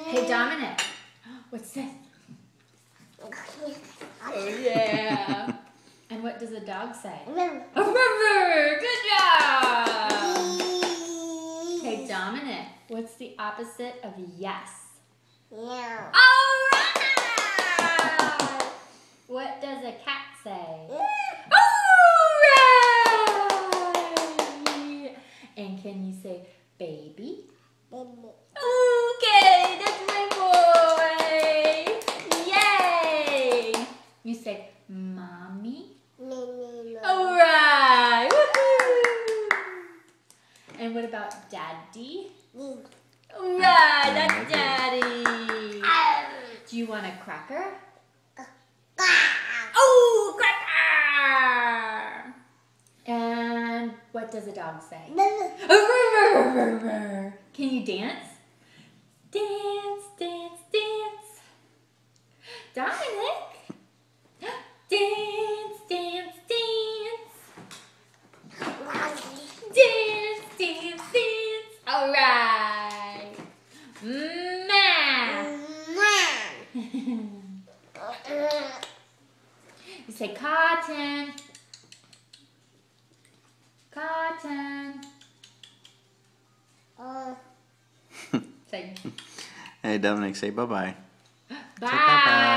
Hey, Dominic. What's this? Oh, yeah. And what does a dog say? A river. Good job. Hey, Dominic. What's the opposite of yes? No. All right. What does a cat say? All right. And can you say baby? Baby. Okay, that's my boy. Yay. You say mommy? No. All right. Woohoo. And what about daddy? All right, that's daddy. Do you want a cracker? Oh, cracker! And what does a dog say? Can you dance? Dance, dance, dance. Dominic? Dance, dance, dance. Dance, dance, dance. All right. You say cotton. Cotton. Say Hey, Dominic, say bye-bye. bye.